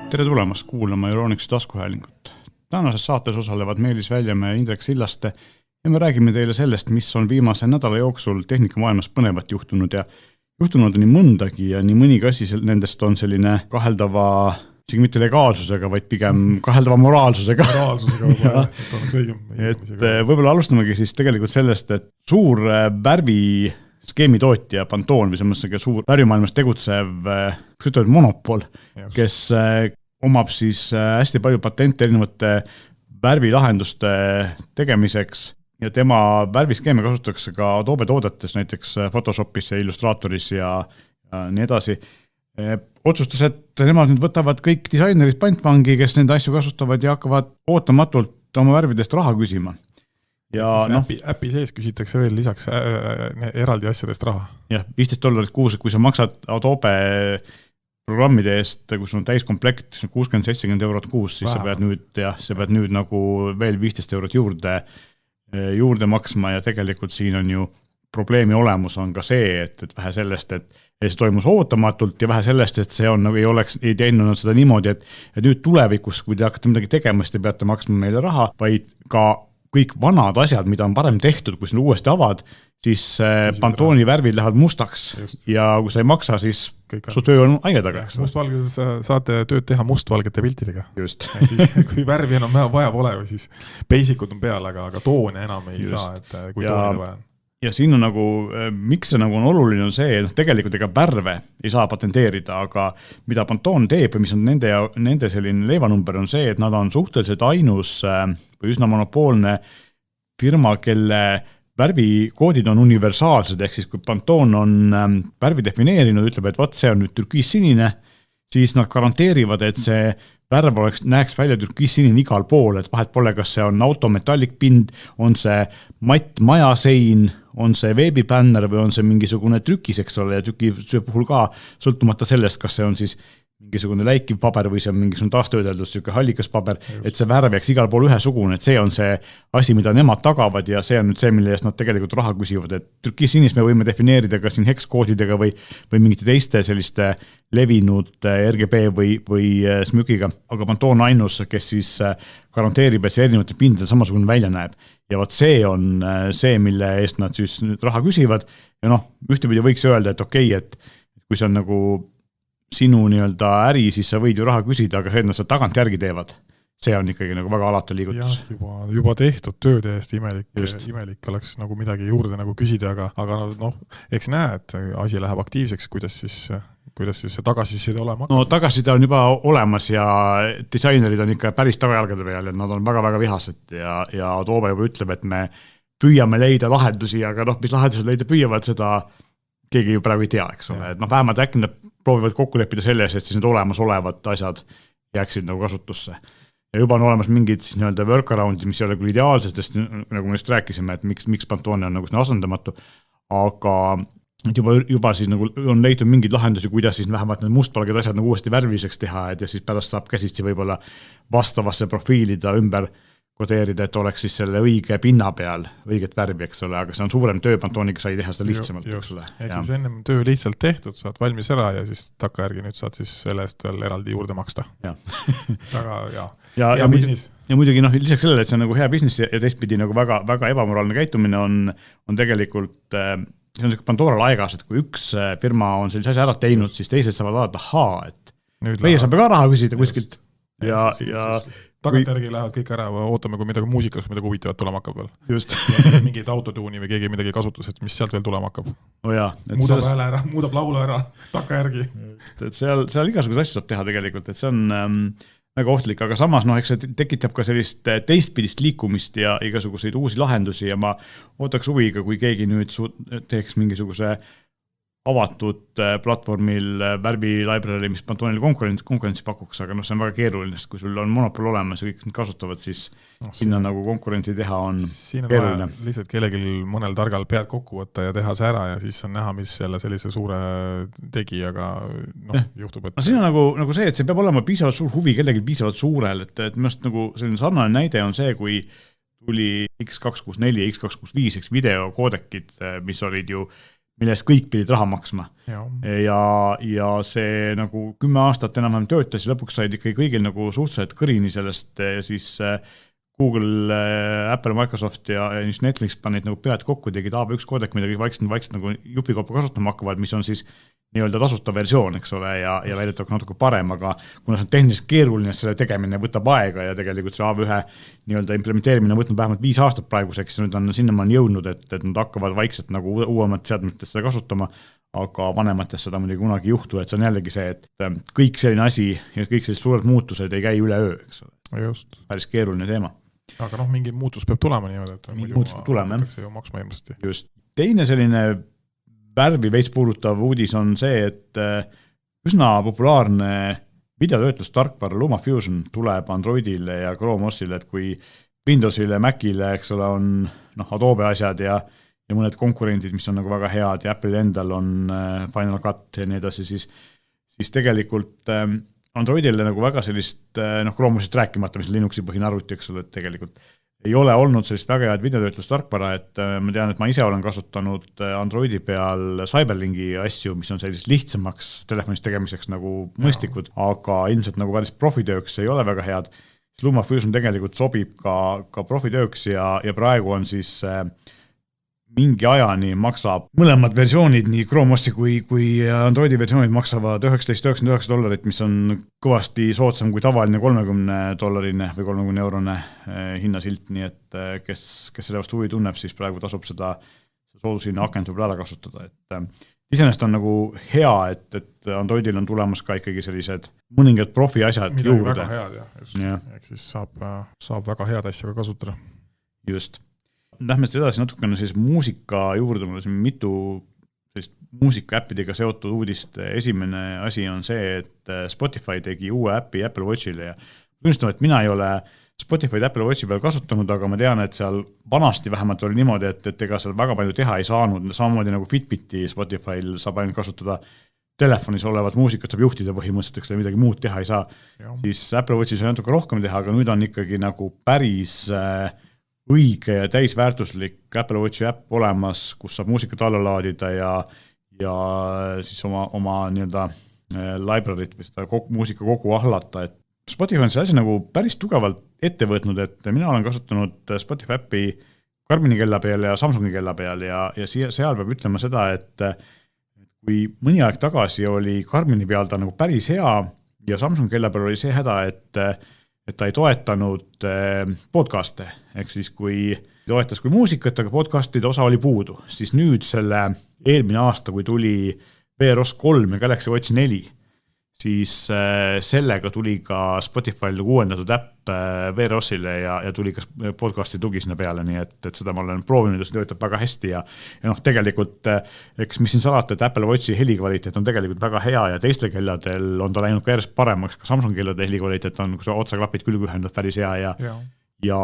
Tere tulemast kuulama Euronixi taskuhäälingut. Tänases saates osalevad Meelis Väljamäe ja Indrek Sillaste ja me räägime teile sellest, mis on viimase nädala jooksul tehnikamaailmas põnevat juhtunud ja juhtunud on nii mõndagi ja nii mõnigi asi nendest on selline kaheldava, isegi mitte legaalsusega, vaid pigem kaheldava moraalsusega. Võib-olla alustamegi siis tegelikult sellest, et suur värvi skeemitootja Pantone või selles suur värvimaailmas tegutsev monopol, kes omab siis hästi palju patente erinevate värvilahenduste tegemiseks ja tema värviskeeme kasutatakse ka Adobe toodetes, näiteks Photoshopis ja Illustratoris ja nii edasi. Otsustas, et nemad nüüd võtavad kõik disainerid pantvangi, kes nende asju kasutavad ja hakkavad ootamatult oma värvidest raha küsima. Ja äpi sees küsitakse veel lisaks eraldi asjadest raha. Jah, $15 kuus, kui sa maksad Adobe programmide eest, kui sul on täiskomplekt, 60-70 eurot kuus, siis sa pead nüüd nagu veel 15 eurot juurde maksma ja tegelikult siin on ju probleemi olemus on ka see, et vähe sellest, et see toimus ootamatult ja vähe sellest, et see on, ei teinud seda niimoodi, et nüüd tulevikus, kui te hakkate midagi tegema, siis te peate maksma meile raha, vaid ka kõik vanad asjad, mida on parem tehtud, kui sa uuesti avad, siis Pantone'i värvid lähevad mustaks. Just. Ja kui sa ei maksa, siis su töö on aige taga. Mustvalgedes saate tööd teha mustvalgete piltidega. Just. Siis, kui värvi enam vaja pole, siis basicud on peal, aga toone enam ei saa, et kui toonida vaja on. Ja siin on nagu, miks see nagu on oluline on see, tegelikult ega värve ei saa patenteerida, aga mida Pantone teeb ja mis on nende selline leivanumber on see, et nad on suhteliselt ainus või üsna monopoolne firma, kelle värvikoodid on universaalsed, ehk siis kui Pantone on värvi defineerinud, ütleb, et see on nüüd türkiissinine, siis nad garanteerivad, et see värv näeks välja türkiissinine igal pool, et vahet pole, kas see on autometallik pind, on see matt majasein, on see veebibänner või on see mingisugune trükis, eks ole, ja trüki puhul ka sõltumata sellest, kas see on siis mingisugune läikiv paber või see on mingisugune taastöödeldus, selline hallikas paber, et see värv jääks igal pool ühesugune, et see on see asi, mida nemad tagavad ja see on nüüd see, mille eest nad tegelikult raha küsivad, et türkiisinis me võime defineerida ka siin hekskoodidega või mingite teiste selliste levinud RGB või smükiga, aga Pantone ainus, kes siis garanteerib, et see erinevate pindadel samasugune välja näeb. Ja vaat see on see, mille eest nad siis nüüd raha küsivad ja ühtepidi võiks öelda, et okei, et kui see on nagu sinu nii-öelda äri, siis sa võid ju raha küsida, aga see, et nad seda tagant järgi teevad, see on ikkagi nagu väga alatu liigutus. Jah, juba tehtud tööd eest imelik oleks nagu midagi juurde nagu küsida, aga eks näe, et asi läheb aktiivseks, kuidas siis see tagasiside olema? Tagasiside on juba olemas ja disainerid on ikka päris tagajalgade peal ja nad on väga-väga vihased ja Adobe juba ütleb, et me püüame leida lahendusi, aga mis lahendused leida püüavad, seda keegi ju praegu ei tea, eks ole. Et vähemalt äkki nad proovivad kokku leppida selles, et siis need olemasolevad asjad jääksid nagu kasutusse. Ja juba on olemas mingid siis nii-öelda workaroundid, mis ei ole küll ideaalsest, nagu me just rääkisime, et miks Pantone on nagu asendamatu, aga juba siis nagu on leitud mingeid lahendusi, kuidas siis vähemalt need mustvalged asjad nagu uuesti värviseks teha, ja siis pärast saab käsitsi võib-olla vastavasse profiilida ümber kodeerida, et oleks siis selle õige pinna peal õiget värvi, eks ole, aga see on suurem töö, Pantoniga sai teha seda lihtsamalt, eks ole. Ehk siis ennem töö lihtsalt tehtud, saad valmis ära ja siis takkajärgi nüüd saad siis selle eest veel eraldi juurde maksta. Väga hea business. Ja muidugi lisaks sellele, et see on nagu hea business ja teistpidi nagu väga, väga ebamoraalne käitumine on tegelikult, see on Pandora laegas, et kui üks firma on sellise asja ära teinud, siis teised saavad vaadata, et meie saab ka raha küsida kuskilt ja tagantjärgi lähevad kõik ära, ootame, kui midagi muusikas, midagi huvitavat tulema hakkab veel. Just. Mingid autotuuni või keegi midagi kasutus, et mis sealt veel tulema hakkab. Muudab laulu ära, takkajärgi. Et seal igasugused asju saab teha tegelikult, et see on väga ohtlik, aga samas eks see tekitab ka sellist teistpidist liikumist ja igasuguseid uusi lahendusi ja ma ootaks huviga, kui keegi nüüd teeks mingisuguse avatud platvormil värvilibrary, mis Pantone'ile konkurentsi pakuks, aga see on väga keeruline, sest kui sul on monopol olemas ja kõik kasutavad, siis sinna nagu konkurenti teha on keeruline. Siin on vaja lihtsalt kellelgi mõnel targal pead kokku võtta ja teha see ära ja siis on näha, mis jälle sellise suure tegijaga juhtub. Siin on nagu see, et see peab olema piisavalt suur huvi kellelgi piisavalt suurel, et minust nagu selline sarnane näide on see, kui tuli X264 ja X265 videokoodekid, mis olid ju millest kõik pidid raha maksma. Ja see nagu 10 aastat enam töötas ja lõpuks said ikkagi kõigil nagu suhteliselt kõrini sellest ja siis Google, Apple, Microsoft ja just Netflix panid nagu pead kokku, tegid AB1 koodek, mida kõik vaikselt nagu jupikaupa kasutama hakkavad, mis on siis nii-öelda tasuta versioon, eks ole, ja väidetavalt natuke parem, aga kuna see on tehniliselt keeruline, selle tegemine võtab aega ja tegelikult see AB1 nii-öelda implementeerimine on võtnud vähemalt 5 aastat praeguseks ja nüüd on sinnamaani jõudnud, et nad hakkavad vaikselt nagu uuemat seadmetest seda kasutama, aga vanematest seda muidugi kunagi ei juhtu, et see on jällegi see, et kõik selline asi ja kõik sellised suured muutused ei käi üle öö, eks ole. Just. Päris keeruline teema. Aga mingi muutus peab tulema niimoodi, et muidu ju maksma ilmselt. Just. Teine selline värvi veits puudutav uudis on see, et üsna populaarne videotöötlustarkvara LumaFusion tuleb Androidile ja Chrome OS-ile, et kui Windowsile, Macile, eks ole, on Adobe asjad ja mõned konkurendid, mis on nagu väga head ja Apple'il endal on Final Cut ja nii edasi, siis tegelikult Androidile nagu väga sellist, Chrome'ist rääkimata, mis on Linuxi põhine arvuti, eks ole, et tegelikult ei ole olnud sellist väga head videotöötlustarkvara, et ma tean, et ma ise olen kasutanud Androidi peal Cyberlinki asju, mis on sellisest lihtsamaks telefonist tegemiseks nagu mõistlikud, aga ilmselt nagu päris profitööks ei ole väga head. LumaFusion tegelikult sobib ka profitööks ja praegu on siis mingi ajani maksab mõlemad versioonid, nii Chrome OS-i kui Androidi versioonid maksavad $19.99, mis on kõvasti soodsam kui tavaline $30 või €30 hinnasilt, nii et kes selle vastu huvi tunneb, siis praegu tasub seda soodushinna akent võib ära kasutada. Iseenesest on nagu hea, et Androidil on tulemas ka ikkagi sellised mõningad profi asjad midagi juurde. Väga head, jah. Ehk siis saab väga head asja ka kasutada. Just. Lähme edasi natukene siis muusika juurde, mul on mitu muusikaäppidega seotud uudist. Esimene asi on see, et Spotify tegi uue äppi Apple Watchile ja tunnistame, et mina ei ole Spotify'd Apple Watchi peal kasutanud, aga ma tean, et seal vanasti vähemalt oli niimoodi, et ega seal väga palju teha ei saanud, samamoodi nagu Fitbiti Spotify'l saab ainult kasutada telefonis olevat muusikat saab juhtida põhimõtteliselt, ja midagi muud teha ei saa, siis Apple Watchis on natuke rohkem teha, aga nüüd on ikkagi nagu päris õige ja täisväärtuslik Apple Watchi äpp olemas, kus saab muusikat alla laadida ja siis oma nii-öelda library't või seda muusika kogu ahlata. Et Spotify on see asi nagu päris tugevalt ette võtnud, et mina olen kasutanud Spotify äppi Garmini kella peal ja Samsungi kella peal ja seal peab ütlema seda, et kui mõni aeg tagasi oli Garmini peal ta nagu päris hea ja Samsungi kella peal oli see häda, et ta ei toetanud podcaste, ehk siis kui toetas kui muusikat, aga podcastide osa oli puudu, siis nüüd selle eelmine aasta, kui tuli VROS 3 ja Galaxy Watch 4, siis sellega tuli ka Spotify'l uuendatud äpp VROS-ile ja tuli ka podcasti tugi sinna peale, nii et seda ma olen proovinud ja see töötab väga hästi ja tegelikult, eks mis siin salata, et Apple Watchi helikvaliteet on tegelikult väga hea ja teistel kelladel on ta läinud ka järjest paremaks, ka Samsungi kellade helikvaliteet on, kui sa otsaklapid külg ühendad päris hea ja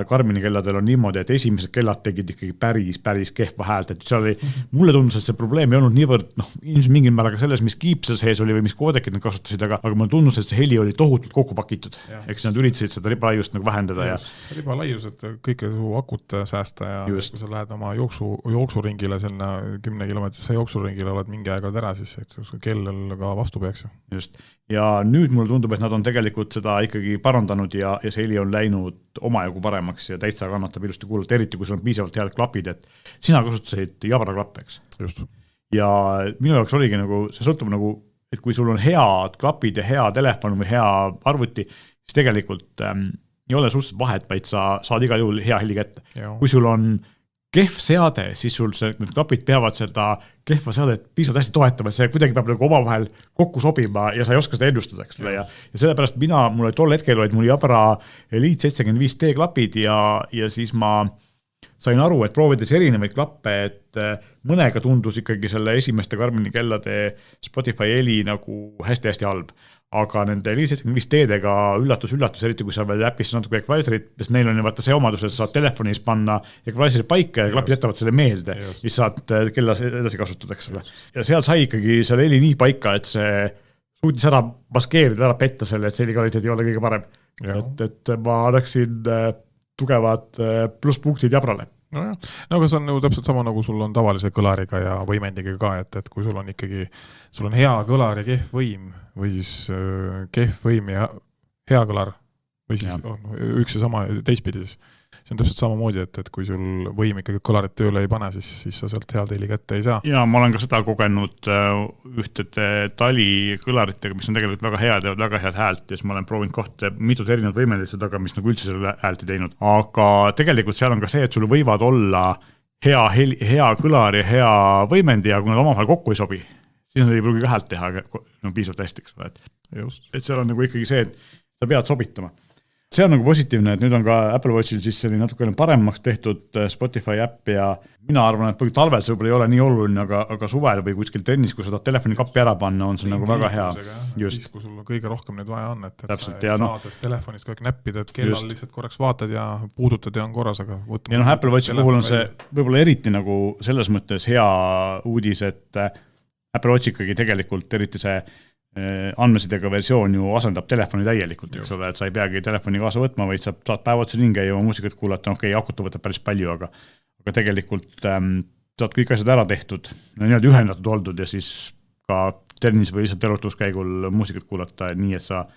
Garmini kelladel on niimoodi, et esimesed kellad tegid ikkagi päris kehva häält, et seal oli, mulle tundus, et see probleem ei olnud niivõrd, ilmselt mingil määral ka selles, mis kiipsel sees oli või mis koodekid nad kasutasid, aga mulle tundus, et see heli oli tohutult kokku pakitud, eks nad üritasid seda ribalaiust nagu vähendada. Ribalaius, et kõike su akut säästa ja kui sa lähed oma jooksuringile, selline 10 kilomeetrisse jooksuringile, oled mingi aega ära, siis kellel ka vastu peaks. Just. Ja nüüd mulle tundub, et nad on tegelikult seda ikkagi parandanud ja see heli on läinud omajagu paremaks ja täitsa kannatab ilusti kuulata, eriti kui sul on piisavalt head klapid, et sina kasutasid Jabra klappe, eks. Just. Ja minu jaoks oligi nagu, see sõltub nagu, et kui sul on head klapid ja hea telefon või hea arvuti, siis tegelikult ei ole suhteliselt vahet, vaid sa saad igal juhul hea heli kätte. Kui sul on kehv seade, siis sul need klapid peavad seda kehva seadet piisavalt hästi toetama, see kuidagi peab nagu omavahel kokku sobima ja sa ei oska seda ennustada, eks ole. Ja sellepärast mul tol hetkel olid mul Jabra Elite 75D klapid ja siis ma sain aru, et proovides erinevaid klappe, et mõnega tundus ikkagi selle esimeste Garmini kellade Spotify heli nagu hästi halb. Aga nende 75D-dega üllatus, eriti kui sa veel äpis natuke equalizerit, sest neil on vaata see omadus, et saad telefonis panna equalizeri paika ja klapid jätavad selle meelde, siis saad kella edasi kasutada, eks ole. Ja seal sai ikkagi selle heli nii paika, et see suutis ära maskeerida, ära petta selle, et see helikvaliteet ei ole kõige parem. Et ma annaksin tugevad plusspunktid Jabrale. nojah, no aga see on nagu täpselt sama, nagu sul on tavalise kõlariga ja võimendiga ka, et kui sul on ikkagi, sul on hea kõlar ja kehv võim või siis kehv võim ja hea kõlar või siis üks ja sama teistpidi, siis see on täpselt samamoodi, et kui sul võim ikkagi kõlarit tööle ei pane, siis sa sealt head heli kätte ei saa. Ja ma olen ka seda kogenud ühtede tali kõlaritega, mis on tegelikult väga head ja väga head häält ja siis ma olen proovinud kohta mitut erinevat võimelist taga, mis nagu üldse selle häält ei teinud. Aga tegelikult seal on ka see, et sul võivad olla hea kõlar ja hea võimendi ja kui nad omavahel kokku ei sobi, siis nad ei pruugi ka häält teha no, piisavalt hästi, eks ole. Et seal on nagu ikkagi see, et sa pead sobitama. See on nagu positiivne, et nüüd on ka Apple Watchil siis selline natukene paremaks tehtud Spotify äpp ja mina arvan, et talvel see võib-olla ei ole nii oluline, aga suvel või kuskil trennis, kui sa tahad telefoni kappi ära panna, on see nagu väga hea. Just. Kui sul kõige rohkem nüüd vaja on, et täpselt, sa ei saa sellest telefonist kõik näppida, et kellal lihtsalt korraks vaatad ja puudutad ja on korras, aga ja Apple Watchi puhul on see võib-olla eriti nagu selles mõttes hea uudis, et Apple Watch ikkagi tegelikult eriti see andmesidega versioon ju asendab telefoni täielikult, eks ole, et sa ei peagi telefoni kaasa võtma, vaid saad päev otsa ringi ja muusikat kuulata, akutu võtab päris palju, aga tegelikult saad kõik asjad ära tehtud, niimoodi ühendatud oldud ja siis ka trennis või lihtsalt elutuskäigul muusikat kuulata, nii et sa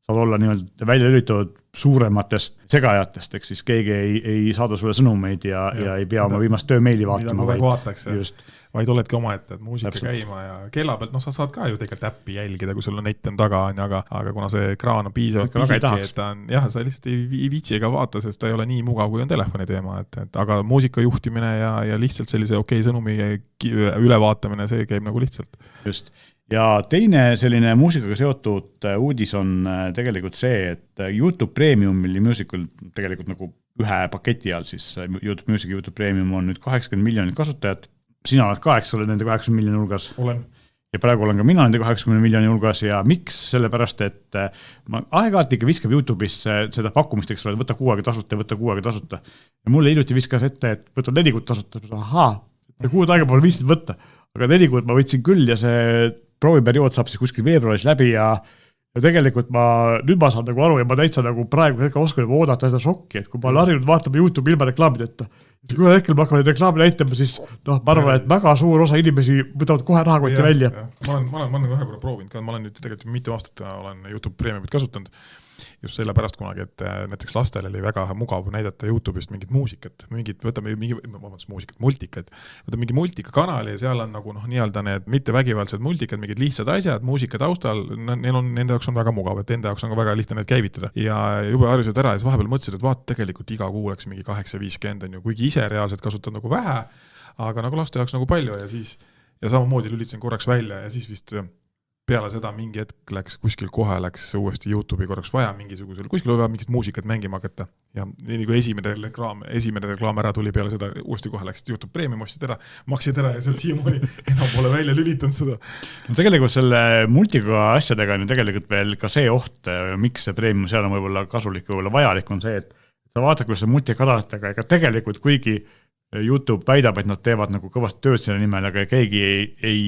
saad olla niimoodi välja lülitatud suurematest segajatest, eks siis keegi ei saada sulle sõnumeid ja ei pea oma viimast töömeili vaatama, vaid oledki oma ette, et muusika käima ja kella pealt, sa saad ka ju tegelikult äppi jälgida, kui sul on net on taga, aga kuna see ekraan on piisavalt pisike, et ta on, sa lihtsalt ei viitsi ega vaata, sest ta ei ole nii mugav, kui on telefoni teema, aga muusika juhtimine ja lihtsalt sellise sõnumi ülevaatamine, see käib nagu lihtsalt. Just. Ja teine selline muusikaga seotud uudis on tegelikult see, et YouTube Premium Musical tegelikult nagu ühe paketi all siis YouTube Music, YouTube Premium on nüüd 80 miljonit kasutajat. Sina oled ka, eks ole, nende 80 miljoni hulgas. Olen. Ja praegu olen ka mina nende 80 miljoni hulgas ja miks? Sellepärast, et ma aeg-ajalt ikka viskab YouTube'is seda pakkumist, eks ole, võta 6 aega tasuta ja võta 6 aega tasuta. Ja mulle hiljuti viskas ette, et võta 4 kuud tasuta. 6 aega pole viisid võtta, aga 4 kuud ma võtsin küll ja see prooviperiood saab siis kuskil veebruaris läbi ja tegelikult nüüd ma saan nagu aru ja ma täitsa nagu praegu oskan juba oodata seda šokki, et kui ma olen harjunud vaatama YouTube ilma reklaamideta, siis kui hetkel ma hakkan neid reklaami näitama, siis ma arvan, et väga suur osa inimesi võtavad kohe rahakotti välja. Ma olen ühe korra proovinud ka, ma olen nüüd tegelikult mitu aastat olen YouTube Premiumit kasutanud, just selle pärast kunagi, et näiteks lastel oli väga mugav näidata YouTube'ist mingit muusikat, võtame multikat, võtame mingi multikakanali ja seal on nagu nii-öelda need mitte vägivaldsed multikad, mingid lihtsad asjad, muusika taustal, nende jaoks on väga mugav, et enda jaoks on ka väga lihtne need käivitada. Ja juba harjusid ära ja siis vahepeal mõtlesid, et vaata tegelikult iga kuu oleks mingi 850 on ju, kuigi ise reaalselt kasutad nagu vähe, aga nagu laste jaoks nagu palju ja samamoodi lülitasin korraks välja ja siis vist peale seda mingi hetk kuskil kohe läks uuesti YouTube'i korraks vaja mingisugusel, kuskil vaja mingit muusikat mängima hakata ja nii kui esimene reklaam ära tuli peale seda, uuesti kohe läksid YouTube Premium, maksid ära ja sealt siiamaani enam pole välja lülitanud seda. No tegelikult selle multiga asjadega on ju tegelikult veel ka see oht, miks see Premium seal on võib-olla kasulik, võib-olla vajalik on see, et sa vaatad, kuidas see multikadalatega, ega tegelikult kuigi YouTube väidab, et nad teevad nagu kõvasti tööd selle nimel, aga keegi ei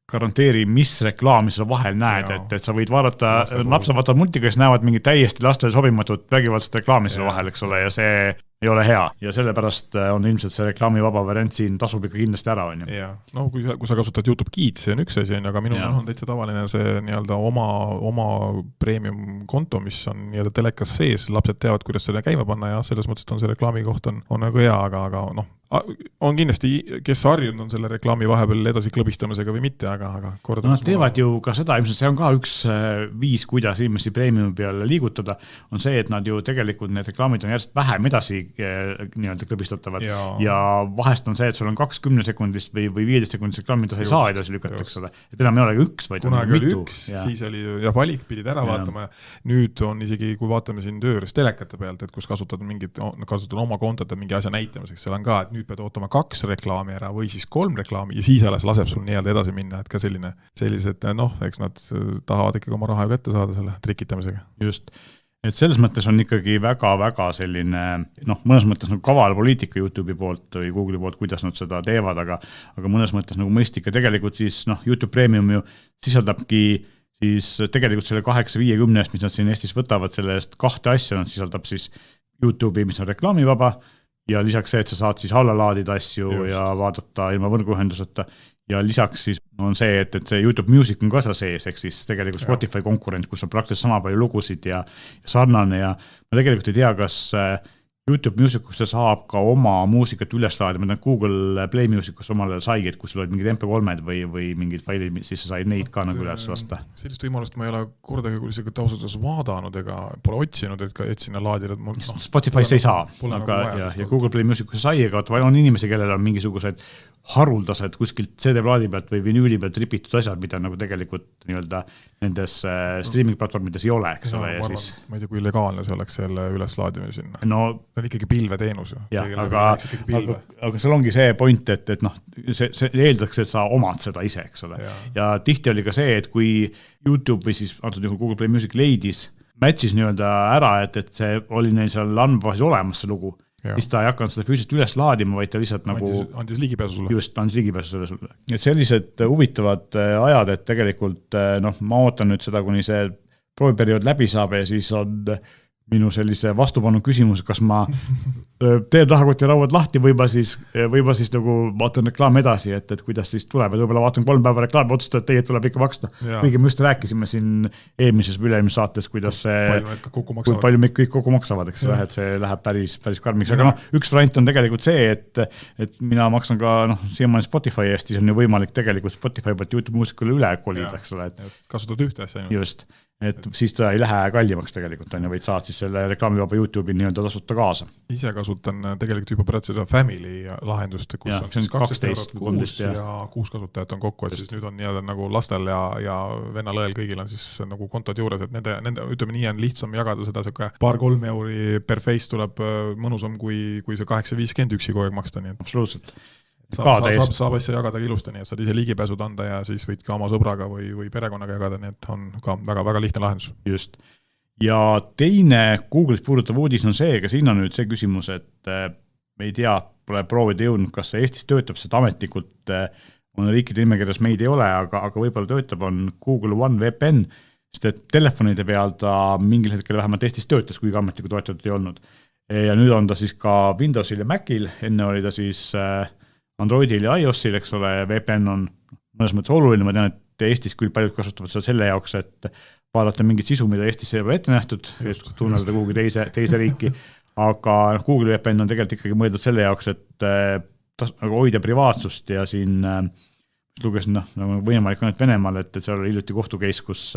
garanteeri, mis reklaami sa vahel näed, et sa võid vaadata, lapsed vaatavad multiga, kes näevad mingi täiesti lastele sobimatut vägivaldset reklaami selle vahel, eks ole, ja see ei ole hea. Ja sellepärast on ilmselt see reklaamivaba variant siin tasub ikka kindlasti ära. On ju. Ja, no kui sa kasutad YouTube Kids, see on üks asi, aga minul on täitsa tavaline see nii-öelda oma premium konto, mis on nii-öelda telekas sees, lapsed teavad, kuidas seda käima panna ja selles mõttes on see reklaami koht on nagu hea, aga on kindlasti, kes harjunud on selle reklaami vahepeal edasi klõbistamisega või mitte, aga korda. Nad teevad ju ka seda, ilmselt see on ka üks viis, kuidas inimesi premiumi peale liigutada, on see, et nad ju tegelikult need reklaamid on järjest vähem edasi nii-öelda klõbistatavad ja vahest on see, et sul on 20 sekundist või 15 sekundist reklaami, mida sa ei saa edasi lükata, eks ole. Et enam ei ole üks, vaid kunagi oli üks, siis oli valik, pidid ära vaatama ja nüüd on isegi, kui vaatame siin tööres telekate pealt, et kus kasutad oma kontot mingi asja näitamiseks, seal on ka, et nüüd pead ootama 2 reklaami ära või siis 3 reklaami ja siis alles laseb sul nii-öelda edasi minna, et ka sellised, eks nad tahavad ikkagi oma raha ju kätte saada selle trikitamisega. Just, et selles mõttes on ikkagi väga-väga selline, mõnes mõttes nagu kaval poliitika YouTube'i poolt või Google'i poolt, kuidas nad seda teevad, aga mõnes mõttes nagu mõistik ja tegelikult siis YouTube Premium ju sisaldabki siis tegelikult selle 850, mis nad siin Eestis võtavad, selle eest 2 asja, nad sisaldab siis YouTube'i, mis on reklaamivaba ja lisaks see, et sa saad siis alla laadida asju Just. ja vaadata ilma võrguühenduseta ja lisaks siis on see, et see YouTube Music on ka seal sees, ehk siis tegelikult Spotify konkurent, kus on praktiliselt sama palju lugusid ja sarnane ja ma tegelikult ei tea, kas YouTube Musicusse saab ka oma muusikat üles laadida, ma tean, Google Play Musicus omal ajal saigi, et kui sul olid mingid MP3-d või mingid failid, siis sa said neid ka nagu üles lasta. Sellist võimalust ma ei ole kordagi isegi ausalt vaadanud ega pole otsinud, et sinna laadida. Spotify's ei saa, aga ja Google Play Musicusse sai, aga on inimesi, kellel on mingisugused haruldased kuskilt CD-plaadi pealt või vinüüli pealt ripitud asjad, mida nagu tegelikult nii-öelda nendes streaming-platvormides ei ole, eks ole. Ma ei tea, kui legaalne see oleks selle üleslaadimine sinna. No, see on ikkagi pilveteenus. Aga seal ongi see point, et noh, see eeldaks, et sa omad seda ise, eks ole. Ja tihti oli ka see, et kui YouTube või siis antud juhul Google Play Music leidis, matchis nii-öelda ära, et see oli neil seal andmebaasis olemas see lugu, siis ta ei hakanud seda füüsiliselt üles laadima, vaid ta lihtsalt nagu andis ligipääsu sulle. Just, andis ligipääsu sulle. Ja sellised huvitavad ajad, et tegelikult ma ootan nüüd seda, kuni see prooviperiood läbi saab ja siis on minu sellise vastupanu küsimus, kas ma teen rahakoti rauad lahti või ma siis nagu vaatan reklaam edasi, et kuidas siis tuleb, et võib-olla vaatan 3 päeva reklaami, otsustan, et teie tuleb ikka maksta. Kuigi me just rääkisime siin eelmises või üle-eelmises saates, kuidas kui palju me kõik kokku maksavad, eks ole, et see läheb päris karmiks. Aga üks variant on tegelikult see, et mina maksan ka siiamaani Spotify eest, siis on ju võimalik tegelikult Spotify pealt YouTube muusikule üle kolida, eks ole. Kasutad ühte asja. Just. Et siis ta ei lähe kallimaks tegelikult, vaid saad siis selle reklaamivaba YouTube'i nii-öelda tasuta kaasa. Ise kasutan tegelikult juba praegu seda Family lahendust, kus on siis 12 eurot kuus ja 6 kasutajat on kokku, et siis nüüd on nii-öelda nagu lastel ja vennal õel kõigil on siis nagu kontod juures, et nende ütleme nii on lihtsam jagada seda 2-3 euri per face tuleb mõnusam kui see 8.50 üksi kogu aeg maksta. Nii et absoluutselt. Saab asja jagada ilusti, nii et saad ise ligipääsud anda ja siis võid ka oma sõbraga või perekonnaga jagada, nii et on ka väga lihtne lahendus. Just. Ja teine Google'is puudutav uudis on see, ka siin on nüüd see küsimus, et me ei tea, pole proovida jõudnud, kas see Eestis töötab, seda ametlikult on riikide nimekirjas meid ei ole, aga võib-olla töötab, on Google One VPN, sest et telefonide peal ta mingil hetkel vähemalt Eestis töötas, kuigi ametlikult toetatud ei olnud. Ja nüüd on ta siis ka Windowsil ja Macil, enne oli ta siis Androidil ja iOSil, eks ole, VPN on mõnes mõttes oluline, ma tean, et Eestis küll paljud kasutavad seda selle jaoks, et vaadata mingit sisu, mida Eestis ei ole ette nähtud, et tunnelda kuhugi teise riiki, aga Google VPN on tegelikult ikkagi mõeldud selle jaoks, et hoida privaatsust ja siin lugesin võimalik on, et Venemaal, et seal oli hiljuti kohtukeis, kus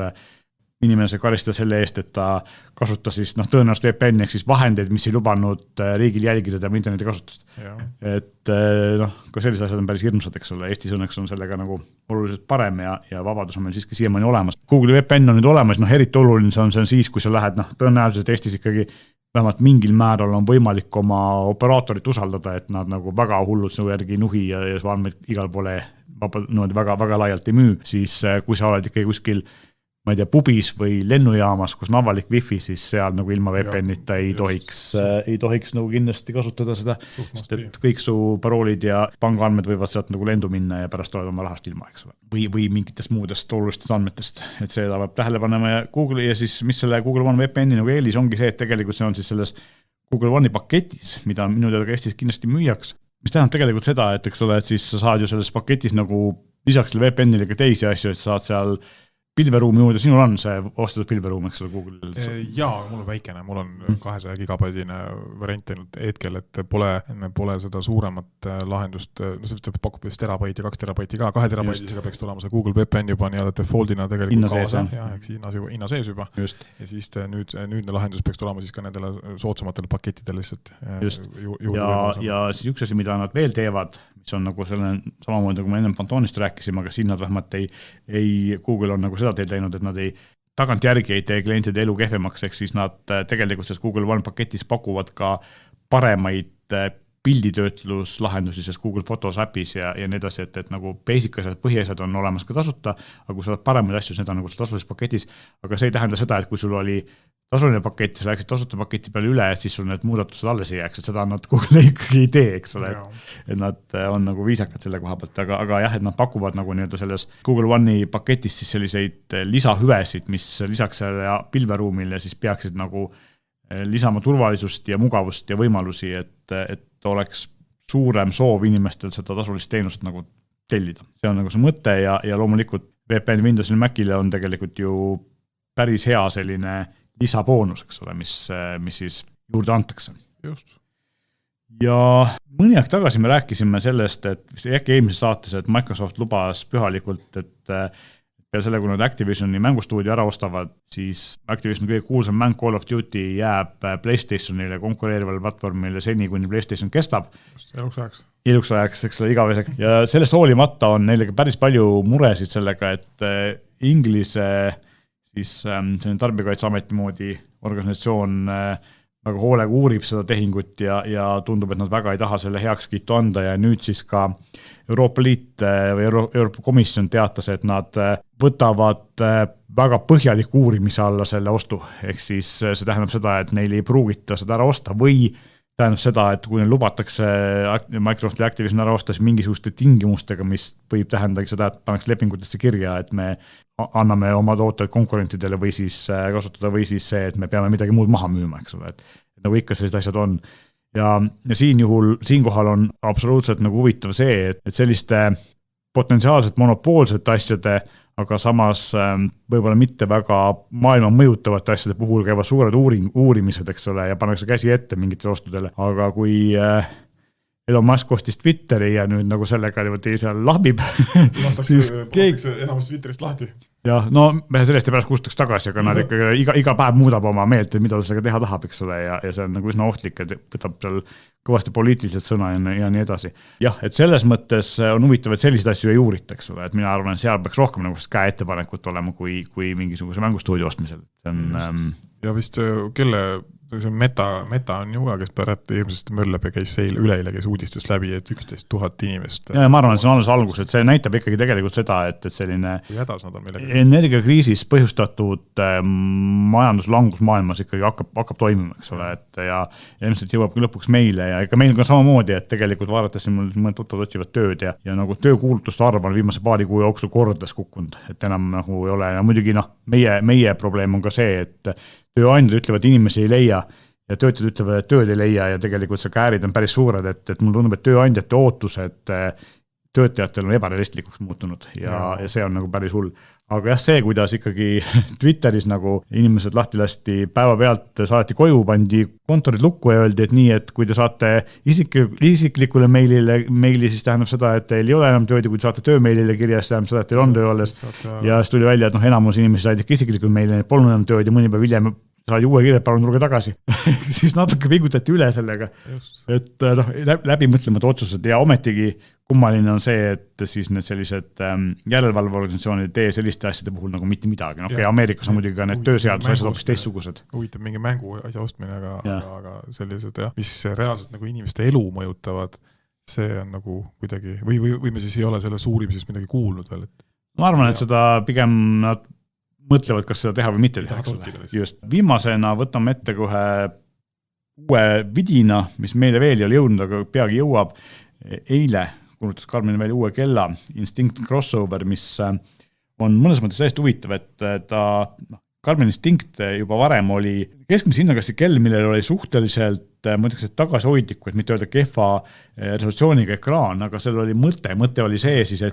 inimene sai karistada selle eest, et ta kasutas siis tõenäoliselt VPN ehk siis vahendeid, mis ei lubanud riigil jälgida tema interneti kasutust. Et ka sellised asjad on päris hirmsad, eks ole. Eestis õnneks on sellega nagu oluliselt parem ja vabadus on meil siiski siiamaani olemas. Google VPN on nüüd olemas, eriti oluline see on siis, kui sa lähed, tõenäoliselt Eestis ikkagi vähemalt mingil määral on võimalik oma operaatorit usaldada, et nad nagu väga hullud sinu järgi nuhi ja andmeid igal poole väga laialt ei müü, siis kui sa oled ikkagi kuskil ma ei tea, pubis või lennujaamas, kus on avalik wifi, siis seal nagu ilma VPN-ita ei tohiks nagu kindlasti kasutada seda, sest et kõik su paroolid ja pangaandmed võivad sealt nagu lendu minna ja pärast oled oma rahast ilma, eks ole. Või mingitest muudest olulistest andmetest, et see peab tähele panema ja Google'i ja siis mis selle Google One VPN-i nagu eelis ongi see, et tegelikult see on siis selles Google One'i paketis, mida minu teada ka Eestis kindlasti müüaks, mis tähendab tegelikult seda, et eks ole, et siis sa saad ju selles paketis nagu lisaks selle VPN-ile ka teisi asju, et sa saad seal pilveruumi juurde, sinul on see ostetud pilveruum, eks ole Google? Jaa, mul on väikene, mul on 200 gigabaidine variant hetkel, et pole seda suuremat lahendust, see pakub just terabaiti, 2 terabaiti ka, 2 terabaidisega peaks tulema see Google VPN juba nii-öelda defaultina tegelikult kaasa, hinna sees juba. Just. Ja siis nüüdne lahendus peaks tulema siis ka nendele soodsamatele pakettidele lihtsalt. Just. Ja siis üks asi, mida nad veel teevad, mis on nagu samamoodi, nagu me enne Pantonist rääkisime, aga siin nad vähemalt Google on nagu seda teed läinud, et nad tagantjärgi ei tee klientide elu kehvemaks, ehk siis nad tegelikult selles Google One paketis pakuvad ka paremaid pilditöötluslahendusi selles Google Photos appis ja nii edasi, et nagu basic asjad, põhiasjad on olemas ka tasuta, aga kui sa saad paremaid asju, need on nagu tasulises paketis, aga see ei tähenda seda, et kui sul oli tasuline pakett, sa läksid tasuta paketi peale üle, et siis sul need muudatused alles ei jääks, et seda nad Google ikkagi ei tee, eks ole, et nad on nagu viisakad selle koha pealt, aga jah, et nad pakuvad nagu nii-öelda selles Google One'i paketis siis selliseid lisahüvesid, mis lisaks selle pilveruumile siis peaksid nagu lisama turvalisust ja mugavust ja võimalusi, et oleks suurem soov inimestel seda tasulist teenust nagu tellida. See on nagu see mõte ja loomulikult VPN Windowsil Macile on tegelikult ju päris hea selline lisaboonus, eks ole, mis siis juurde antakse. Just. Ja mõni aeg tagasi me rääkisime sellest, et äkki eelmises saates, et Microsoft lubas pühalikult, et peale selle, kui nad Activisioni mängustuudio ära ostavad, siis Activisioni kõige kuulsam mäng Call of Duty jääb PlayStationile konkureerivale platvormile seni, kuni PlayStation kestab. Just, eluks ajaks, eks ole, igaveseks. Ja sellest hoolimata on neile päris palju muresid sellega, et Inglise siis Tarbijakaitseameti moodi organisatsioon väga hoolega uurib seda tehingut ja tundub, et nad väga ei taha selle heakskiitu anda ja nüüd siis ka Euroopa Liit või Euroopa Komisjon teatas, et nad võtavad väga põhjaliku uurimise alla selle ostu. Ehk siis see tähendab seda, et neil ei pruugita seda ära osta või tähendab seda, et kui neil lubatakse Microsofti Activision ära osta, siis mingisuguste tingimustega, mis võib tähendagi seda, et pannakse lepingutesse kirja, et me anname oma tooted konkurentidele või siis kasutada või siis see, et me peame midagi muud maha müüma, eks ole, et nagu ikka sellised asjad on. Ja siinkohal on absoluutselt nagu huvitav see, et selliste potentsiaalselt monopoolsete asjade, aga samas võib-olla mitte väga maailma mõjutavate asjade puhul käivad suured uurimised, eks ole, ja pannakse käsi ette mingitele ostudele, aga kui Elon Musk ostis Twitteri ja nüüd nagu sellega seal lahbib. Lastakse enamus Twitterist lahti. Ja, no me sellest ei pärast kustaks tagasi, aga nad ikka iga päev muudab oma meelt, et mida ta sellega teha tahab, eks ole, ja see on nagu üsna ohtlik, et võtab seal kõvasti poliitiliselt sõna ja nii edasi. Jah, et selles mõttes on huvitav, et selliseid asju ei uurita, eks ole, et mina arvan, et seal peaks rohkem nagu käe ettepanekut olema kui mingisuguse mängustuudio ostmisel. Ja vist kelle see meta on ju ka, kes pärast eelmisest möllab ja käis üleile käis uudistest läbi, et 11 000 inimest. Ja ma arvan, et see on alles algus, et see näitab ikkagi tegelikult seda, et selline energiakriisis põhjustatud majanduslangus maailmas ikkagi hakkab toimima, eks ole, et ja ilmselt jõuab ka lõpuks meile ja ega meil ka samamoodi, et tegelikult vaadates mul mõned tuttavad otsivad tööd ja nagu töökuulutuste arv on viimase paari kuu jooksul kordades kukkunud, et enam nagu ei ole ja muidugi meie probleem on ka see, et tööandjad ütlevad, et inimesi ei leia ja töötajad ütlevad, et tööd ei leia ja tegelikult see käärid on päris suured, et mul tundub, et tööandjate ootused töötajatel on ebarealistlikuks muutunud ja see on nagu päris hull. Aga jah, see, kuidas ikkagi Twitteris nagu inimesed lahti lasti päeva pealt, saati koju, pandi kontorid lukku ja öeldi, et nii, et kui te saate isiklikule meili, siis tähendab seda, et teil ei ole enam tööd ja kui te saate töömeilile kirja, siis tähendab seda, et teil on töö alles. Ja siis tuli välja, et enamus inimesi said ikka isiklikul meilile, et polnud enam tööd ja mõni päev hiljem saadi uue kirja, palun tulge tagasi. Siis natuke pingutati üle sellega. Just. Et läbimõtlemad otsused ja ometigi kummaline on see, et siis need sellised järelevalveorganisatsioonid tee selliste asjade puhul nagu mitte midagi. Okay, Ameerikas on muidugi ka need tööseaduse asjad hoopis teistsugused. Huvitav mingi mängu asja ostmine, aga sellised, mis reaalselt nagu inimeste elu mõjutavad, see on nagu kuidagi, või me siis ei ole selle uurimisest midagi kuulnud veel? Ma arvan, et seda pigem nad mõtlevad, kas seda teha või mitte teha. Just. Viimasena võtame ette kohe uue vidina, mis meile veel ei ole jõudnud, aga peagi jõuab. Eile kuulutas Karmen veel uue kella Instinct Crossover, mis on mõnes mõttes täiesti huvitav, et Karmen Instinct juba varem oli keskmise hinnakassi kell, millel oli suhteliselt, ma ütleks, et tagasihoidliku, et mitte öelda kehva resolutsiooniga ekraan, aga seal oli mõte oli see siis,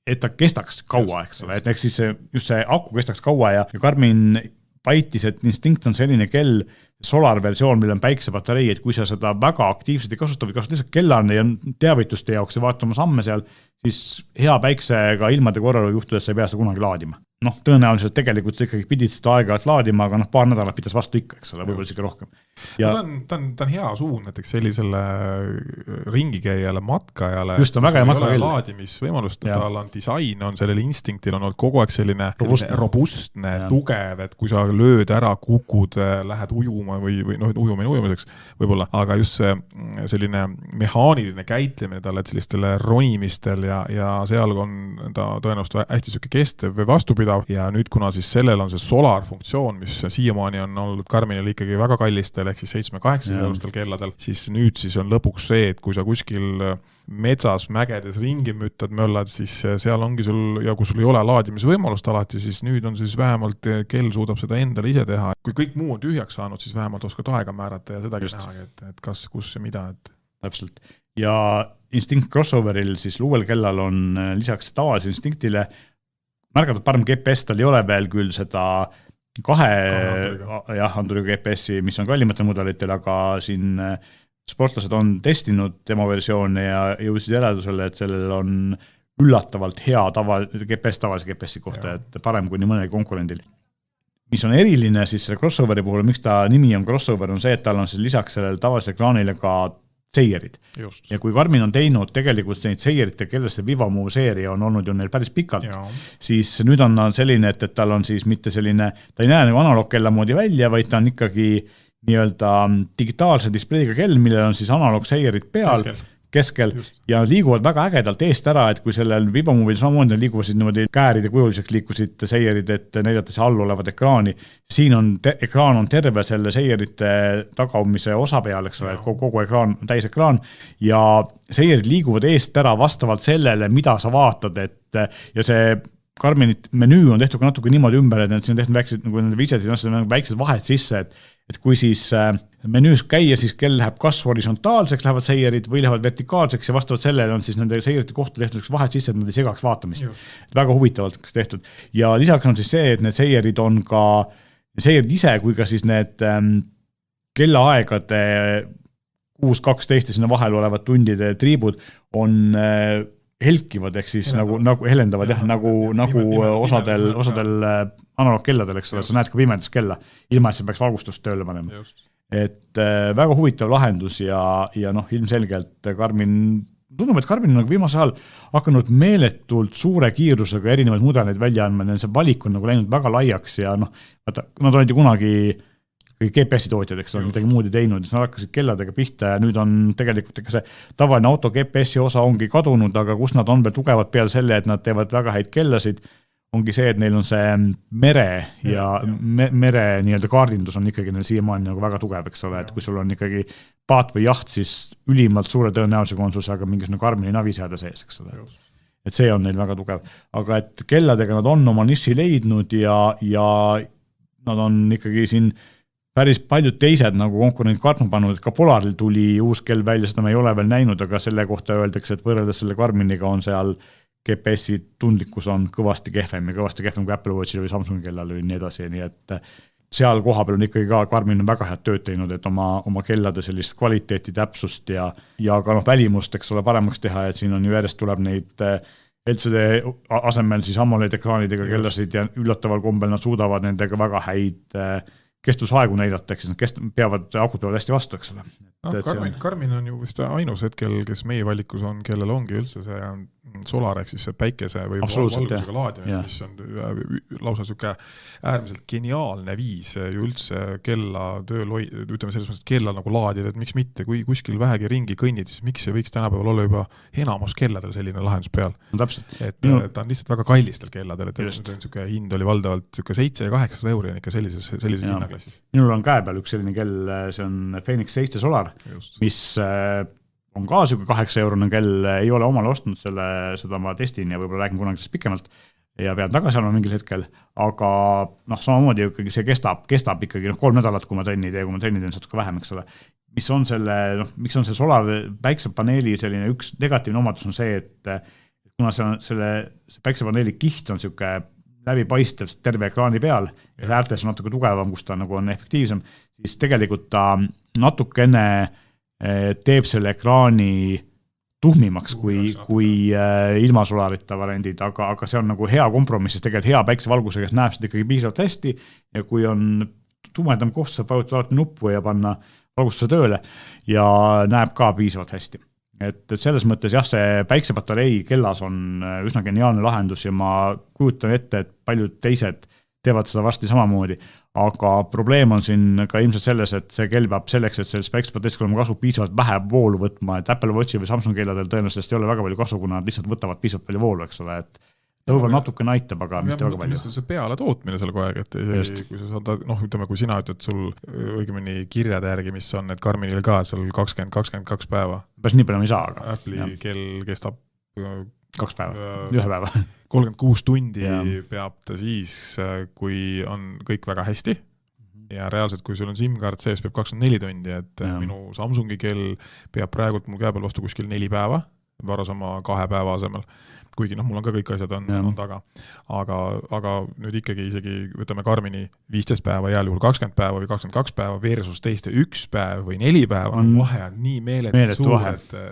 et ta kestaks kaua, eks ole, et siis just see aku kestaks kaua ja Karmin paitis, et Instinct on selline kell, solar-versioon, mille on päiksepatarei, et kui sa seda väga aktiivselt ei kasuta või kasutad lihtsalt kellane ja teavituste jaoks ja vaatama samme seal, siis hea päiksega ilmade korral juhtudes sa ei pea seda kunagi laadima. Tõenäoliselt tegelikult sa ikkagi pidid seda aega-ajalt laadima, aga paar nädalat pidas vastu ikka, eks ole, võib-olla isegi rohkem. Ja ta on hea suun näiteks sellisele ringikäijale, matkajale, just on väga hea matkajale. Laadimisvõimalust, tal on disain, on sellel Instinctil on olnud kogu aeg selline robustne, tugev, et kui sa lööd ära, kukud, lähed ujuma või ujumiseks võib-olla, aga just see selline mehaaniline käitlemine talle, et sellistele ronimistel ja seal on ta tõenäoliselt hästi süke kestev või vastupidav ja nüüd kuna siis sellel on see solar funktsioon, mis siiamaani on olnud Karminil ikkagi väga kallistel ehk siis 7-8 eurostel kelladel, siis nüüd siis on lõpuks see, et kui sa kuskil metsas, mägedes ringi müttad, möllad, siis seal ongi sul, ja kui sul ei ole laadimisvõimalust alati, siis nüüd on siis vähemalt kell suudab seda endale ise teha. Kui kõik muu on tühjaks saanud, siis vähemalt oskad aega määrata ja sedagi näha, et kas, kus ja mida, et täpselt. Ja Instinct Crossoveril siis uuel kellal on lisaks tavalise Instinctile märgatud parem GPS, tal ei ole veel küll seda kahe anduriga GPS-i, mis on kallimatel mudelitel, aga siin sportlased on testinud demo versioone ja jõudsid järeldusele, et sellel on üllatavalt hea GPS tavalise GPS-i kohta, et parem kui nii mõnel konkurendil. Mis on eriline siis selle Crossoveri puhul, miks ta nimi on Crossover, on see, et tal on siis lisaks sellele tavalisele ekraanile ka seierid. Just. Ja kui Garmin on teinud tegelikult neid seierite, kelle see Vivamove seeria on olnud ju neil päris pikalt, siis nüüd on selline, et tal on siis mitte selline, ta ei näe nagu analoogkella moodi välja, vaid ta on ikkagi nii-öelda digitaalse displeiga kell, millel on siis analoogseierid peal, keskel ja nad liiguvad väga ägedalt eest ära, et kui sellel Vivamovil samamoodi liiguvasid niimoodi kääride kujuliseks liikusid seierid, et näidata see all olevat ekraani. Siin on ekraan on terve selle seierite tagaumise osa peal, eks ole, et kogu ekraan, täis ekraan ja seierid liiguvad eest ära vastavalt sellele, mida sa vaatad, et ja see Garmini menüü on tehtud ka natuke niimoodi ümber, et siin on tehtud väiksed, nagu nende viisedid, väiksed vahed sisse, et kui siis menüüs käia, siis kell läheb kas horisontaalseks, lähevad seierid või lähevad vertikaalseks ja vastavalt sellele on siis nende seierite kohta tehtud vahed sisse, et nad ei segaks vaatamist. Väga huvitavalt tehtud. Ja lisaks on siis see, et need seierid on ka, seierid ise, kui ka siis need kellaaegade 6.12 ja sinna vahel olevad tundide triibud on helkivad, ehk siis nagu helendavad, nagu osadel analoogkelladel, eks ole, sa näed ka pimedas kella, ilma et see peaks valgustust tööle panema. Et väga huvitav lahendus ja ilmselgelt Garmin, tundub, et Garmin on nagu viimase ajal hakanud meeletult suure kiirusega erinevaid mudeleid välja andma, see valik on nagu läinud väga laiaks ja nad olid ju kunagi GPS-i tootjad, eks on midagi muud teinud, nad hakkasid kelladega pihta ja nüüd on tegelikult see tavaline auto GPS-i osa ongi kadunud, aga kus nad on veel tugevad peale selle, et nad teevad väga häid kellasid, ongi see, et neil on see mere ja mere nii-öelda kaardindus on ikkagi neil siiamaani nagu väga tugev, eks ole, et kui sul on ikkagi paat või jaht, siis ülimalt suure tõenäosusega on sul aga mingisugune Garmini naviseade sees, eks ole. Et see on neil väga tugev. Aga et kelladega nad on oma niši leidnud ja nad on ikkagi siin päris paljud teised nagu konkurendid kartma pannud, et ka Polaril tuli uus kell välja, seda me ei ole veel näinud, aga selle kohta öeldakse, et võrreldes selle Garminiga on seal GPS-i tundlikkus on kõvasti kehvem ja kõvasti kehvem kui Apple Watchil või Samsungi kellal või nii edasi, nii et seal koha peal on ikkagi ka Garmin on väga head tööd teinud, et oma kellade sellist kvaliteeti, täpsust ja ka välimust, eks ole, paremaks teha, et siin on ju järjest tuleb neid LCD asemel siis AMOLED ekraanidega kellasid ja üllataval kombel nad suudavad nendega väga häid kestusaegu näidata, eks nad akud peavad hästi vastu, eks ole. Garmin on ju vist ainus hetkel, kes meie valikus on, kellel ongi üldse see solar, ehk siis see päikese või valgusega laadimine, mis on lausa siuke äärmiselt geniaalne viis ju üldse kella tööl, ütleme selles mõttes, et kella nagu laadida, et miks mitte, kui kuskil vähegi ringi kõnnid, siis miks ei võiks tänapäeval olla juba enamus kelladel selline lahendus peal. No, täpselt. Et ta on lihtsalt väga kallistel kelladel, et siuke hind oli valdavalt siuke 700-800 euri on ikka sellises hinnaklassis. Minul on käe peal üks selline kell, see on Phoenix 7 Solar, mis on ka siuke 8 eurone kell, ei ole omale ostnud seda ma testin ja võib-olla räägin kunagi pikemalt ja pean tagasi olema mingil hetkel, aga samamoodi ikkagi see kestab ikkagi 3 nädalat, kui ma trenni teen natuke vähem, eks ole. Miks on see Solar päiksepaneeli selline üks negatiivne omadus on see, et kuna see päiksepaneeli kiht on siuke läbipaistev terve ekraani peal ja äärtes on natuke tugevam, kus ta nagu on efektiivsem, siis tegelikult ta natukene teeb selle ekraani tuhmimaks kui ilma solarita variandid, aga see on nagu hea kompromiss, sest tegelikult hea päiksevalgusega näeb seda ikkagi piisavalt hästi ja kui on tumedam koht, saab vajutada alati nuppu ja panna valgustuse tööle ja näeb ka piisavalt hästi. Et selles mõttes jah, see päiksepatarei kellas on üsna geniaalne lahendus ja ma kujutan ette, et paljud teised teevad seda varsti samamoodi, aga probleem on siin ka ilmselt selles, et see kell peab selleks, et sellest päiksepatarist olema kasu piisavalt vähe voolu võtma, et Apple Watchi või Samsung kelladel tõenäoliselt ei ole väga palju kasu, kuna nad lihtsalt võtavad piisavalt palju voolu, eks ole, et võib-olla natuke näitab, aga mitte väga palju. See peale tootmine seal kogu aeg, et kui sa saad, ütleme, kui sina ütled sul õigemini kirjade järgi, mis on, et Garminil ka seal 20-22 päeva. Päris nii palju ei saa, aga. Apple'i kell kestab 2 päeva, 1 päeva. 36 tundi peab ta siis, kui on kõik väga hästi ja reaalselt, kui sul on SIM-kaart sees, peab 24 tundi, et minu Samsungi kell peab praegult mul käe peal vastu kuskil 4 päeva, varasema 2 päeva asemel, kuigi mul on ka kõik asjad on taga. Aga nüüd ikkagi isegi võtame Garmini 15 päeva, heal juhul 20 päeva või 22 päeva versus teiste 1 päev või 4 päeva, vahe on nii meeletult suur,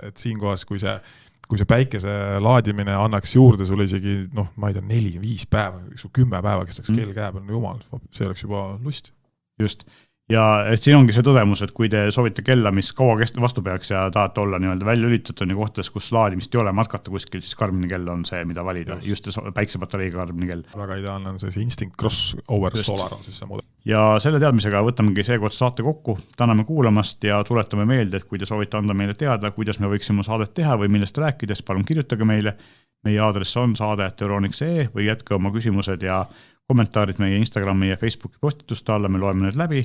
et siinkohas, kui see päikese laadimine annaks juurde sulle isegi, ma ei tea, 4-5 päeva, 10 päeva kestaks kell käe peal, jumal, see oleks juba lust. Just. Ja siin ongi see tõdemus, et kui te soovite kella, mis kaua vastu peaks ja tahate olla nii-öelda välja lülitatud ja kohtades, kus laadimist ei ole, matkata kuskil, siis Garmini kell on see, mida valida. Just päiksepatareiga Garmini kell. Väga ideaalne on see Instinct Crossover Solar on siis see mudel. Ja selle teadmisega võtamegi seekord saate kokku, täname kuulamast ja tuletame meelde, et kui te soovite anda meile teada, kuidas me võiksime saadet teha või millest rääkides, palun kirjutage meile. Meie aadress on saade@euronics.ee või jätke oma küsimused ja kommentaarid meie Instagrami ja Facebooki postituste alla, me loeme need läbi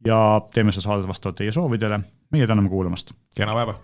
ja teeme seda saadet vastavalt teie soovidele. Meie täname kuulamast. Kena päeva!